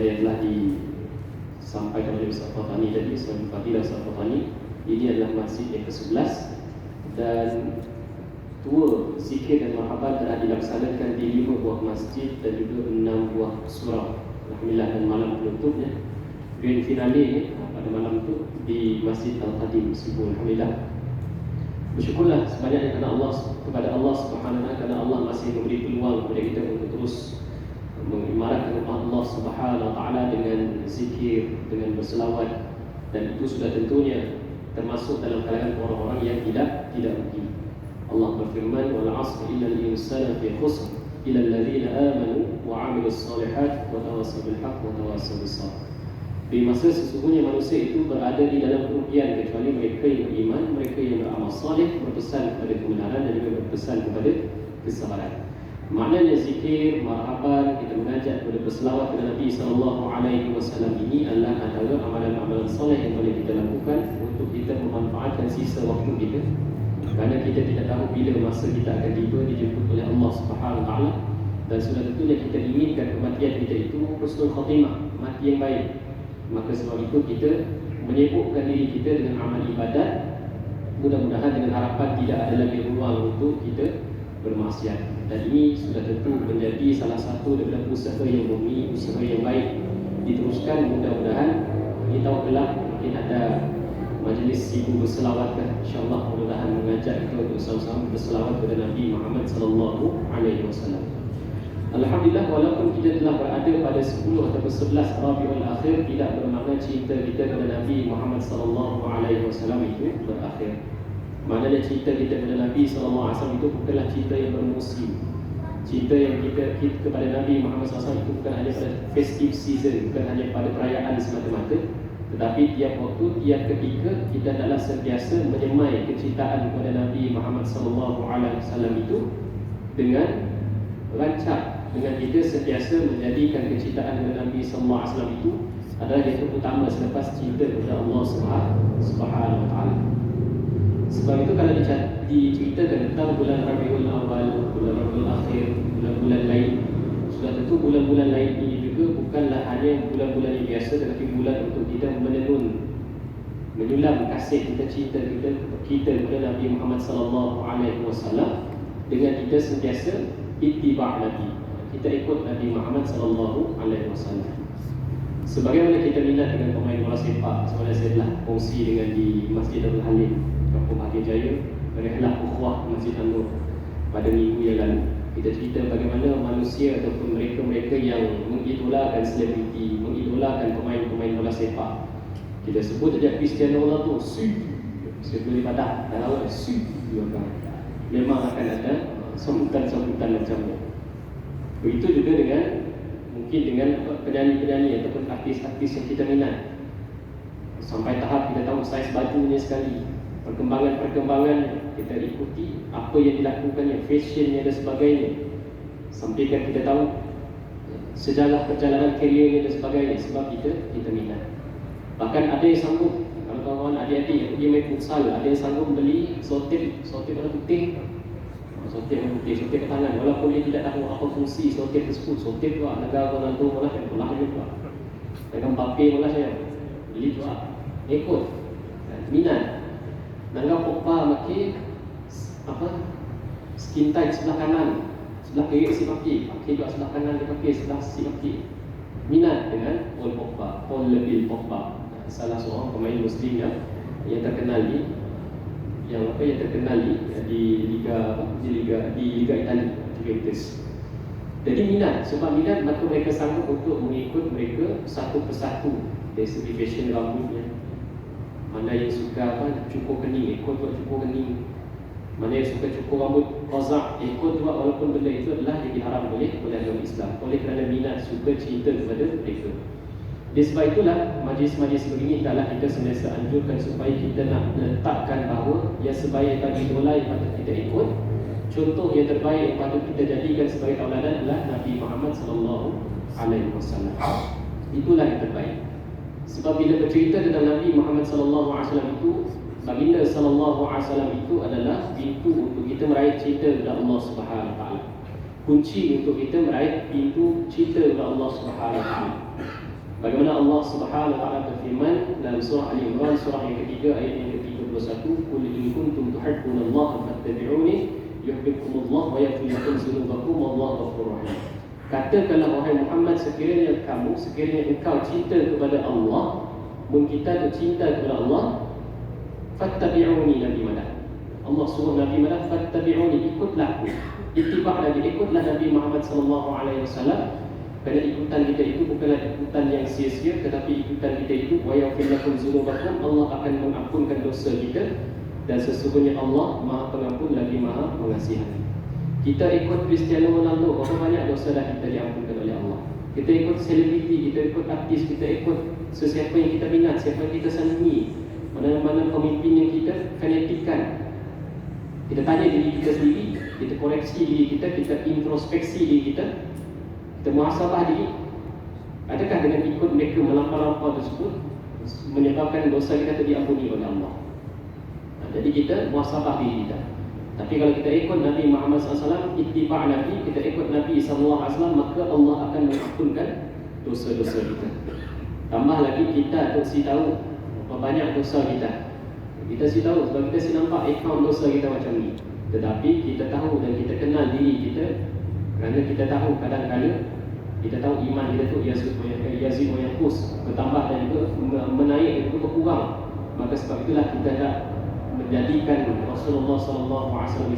sebagaimana yang telah disampaikan oleh Ustaz Fatani tadi, Ustaz Fadilah Ustaz Fatani, ini adalah masjid yang ke-11 dan tua zikir dan marhaban telah dilaksanakan di 5 buah masjid dan juga 6 buah surau. Alhamdulillah, dan malam penutupnya grand finale pada malam itu di Masjid Al-Khadim Subuh. Alhamdulillah, bersyukurlah sebanyak kepada Allah Subhanahu wa taala kerana Allah masih memberi peluang kepada kita untuk terus mengimaratkan Allah Subhanahu wa taala dengan zikir, dengan berselawat, dan itu sudah tentunya termasuk dalam kalangan orang-orang yang tidak rugi. Allah berfirman, wal 'asri innal insana fi khusr illa alladhina amanu wa 'amilus solihat wa tawassaw bil haqq wa tawassaw bis sabr. Di masa sesungguhnya manusia itu berada di dalam kerugian kecuali mereka yang beriman, mereka yang beramal soleh, berpesan kepada kebenaran dan juga berpesan kepada kesabaran. Maknanya zikir, marhaban, kita mengajak kepada berselawat kepada Nabi SAW ini adalah antara amalan-amalan soleh yang boleh kita lakukan untuk kita memanfaatkan sisa waktu kita, kerana kita tidak tahu bila masa kita akan tiba dijemput oleh Allah Subhanahu wa taala, dan sudah tentunya kita inginkan kematian kita itu husnul khatimah, mati yang baik. Maka sebab itu kita menyibukkan diri kita dengan amal ibadat, mudah-mudahan dengan harapan tidak ada lagi ruang untuk kita bermaksiat. Dan ini sudah tentu menjadi salah satu daripada usaha yang murni, usaha yang baik diteruskan. Mudah-mudahan di tahun gelap mungkin ada majlis ibu berselawat kan, insyaAllah mudah-mudahan mengajak kita untuk sama-sama berselawat kepada Nabi Muhammad SAW. Alhamdulillah, walaupun kita telah berada pada 10 atau 11 Rabiul Akhir, tidak bermakna cinta kita kepada Nabi Muhammad SAW itu berakhir. Maknanya cinta kita kepada Nabi SAW itu bukanlah cinta yang bermusim. Cinta yang kita kepada Nabi Muhammad SAW itu bukan hanya pada festive season, bukan hanya pada perayaan semata-mata, tetapi tiap waktu, tiap ketika kita adalah sentiasa menyemai kecintaan kepada Nabi Muhammad SAW itu dengan rancak, dengan kita sentiasa menjadikan kecintaan kepada Nabi SAW itu adalah yang terutama selepas cinta kepada Allah Subhanahu wa taala. Sebab itu kalau diceritakan tentang bulan Rabiul Awal, bulan Rabiul Akhir, bulan-bulan lain, sudah tentu bulan-bulan lain ini juga bukanlah hanya bulan-bulan yang biasa, tetapi bulan untuk kita menyulam kasih kita, cinta kita kepada Nabi Muhammad SAW dengan kita sentiasa ittiba' Nabi, kita ikut Nabi Muhammad SAW. Sebagaimana kita minat dengan pemain bola sepak, sebenarnya saya telah kongsi dengan di Masjid Darul Halim, Kampung Bahagia Jaya, Rihlah Ukhuwah Masjid An-Nur pada minggu yang lalu. Kita cerita bagaimana manusia ataupun mereka-mereka yang mengidolakan selebriti, mengidolakan pemain-pemain bola sepak. Kita sebut saja Cristiano Ronaldo, sebelum ibadah dan awal memang akan ada sambutan-sambutan macamnya. Begitu juga dengan penyanyi-penyanyi ataupun artis-artis yang kita minat. Sampai tahap kita tahu saiz bajunya sekali, perkembangan kita ikuti apa yang dilakukannya, fashionnya dan sebagainya. Sampaikan kita tahu sejarah perjalanan kerjanya dan sebagainya, sebab kita minat. Bahkan ada yang sanggup, kalau kawan-kawan adik-adik yang pergi main futsal, ada yang sanggup beli sotir warna putih. Sotir ke tangan, walaupun dia tidak tahu apa fungsi sotir tersebut. Sotir tu negara Ronaldo malah yang belah juga, dengan Mbappe malah saya beli tu ikut minat. Nangga Pogba makin skin tight sebelah kanan, sebelah kiri si pakai juga sebelah kanan dia pakai sebelah si pakai. Minat dengan Paul Pogba, salah seorang pemain Muslim yang terkenal di Liga Italia, Juventus. Jadi minat, sebab minat maka mereka sanggup untuk mengikut mereka satu persatu dari segi fashion rambutnya. Mana yang suka cukur kening, ikut buat cukur kening. Mana yang suka cukur rambut qazak, ikut juga, walaupun benda itu adalah yang diharam oleh agama Islam, oleh kerana minat, suka, cinta kepada mereka. Di sebab itulah majlis-majlis begini adalah kita sentiasa anjurkan supaya kita nak letakkan bahawa yang sebaik bagi idola yang patut kita ikut, contoh yang terbaik yang patut kita jadikan sebagai tauladan adalah Nabi Muhammad SAW. Itulah yang terbaik. Sebab bila bercerita tentang Nabi Muhammad SAW itu, baginda SAW itu adalah pintu untuk kita meraih cinta kepada Allah Subhanahu Wa Taala. Kunci untuk kita meraih pintu cinta kepada Allah Subhanahu Wa Taala. Allah Subhanahu wa taala berfirman dalam surah Ali Imran surah yang ketiga ayat yang ke-31, "Qul in kuntum tuhibbunallaha fattabi'uni yuhibbukumullah wa yaghfir lakum dzunubakum wallahu ghafurur rahim." Katakanlah wahai Muhammad, sekiranya engkau cinta kepada Allah, kita cinta kepada Allah, fattabi'uni, Nabi Madah. Allah suruh Nabi Madah, fattabi'uni, ikutlah aku. Ittiba' Nabi, ikutlah Nabi Muhammad sallallahu alaihi wasallam. Kerana ikutan kita itu bukanlah ikutan yang sia-sia, tetapi ikutan kita itu wa yaghfir lakum dzunubakum, Allah akan mengampunkan dosa kita, dan sesungguhnya Allah Maha Pengampun lagi Maha Pengasihani. Kita ikut Cristiano Ronaldo, berapa banyak dosa dah kita diampunkan oleh Allah. Kita ikut selebriti, kita ikut artis, kita ikut sesiapa yang kita minat, siapa yang kita senangi, mana-mana pemimpin yang kita fanatikkan. Kita tanya diri kita sendiri, kita koreksi diri kita, kita introspeksi diri kita, kita muhasabah diri. Adakah dengan ikut mereka melampau-lampau tersebut menyebabkan dosa kita diampuni oleh Allah? Jadi kita muhasabah diri kita. Tapi kalau kita ikut Nabi Muhammad SAW, ittiba' Nabi, kita ikut Nabi SAW, maka Allah akan mengampunkan dosa-dosa kita. Tambah lagi kita si tahu berapa banyak dosa kita. Kita si tahu sebab kita si nampak account dosa kita macam ni. Tetapi kita tahu dan kita kenal diri kita, kerana kita tahu kadang-kadang kita tahu iman kita tu yazid wa yanqus, bertambah dan juga menaik dan juga berkurang. Maka sebab itulah kita tak menjadikan Rasulullah SAW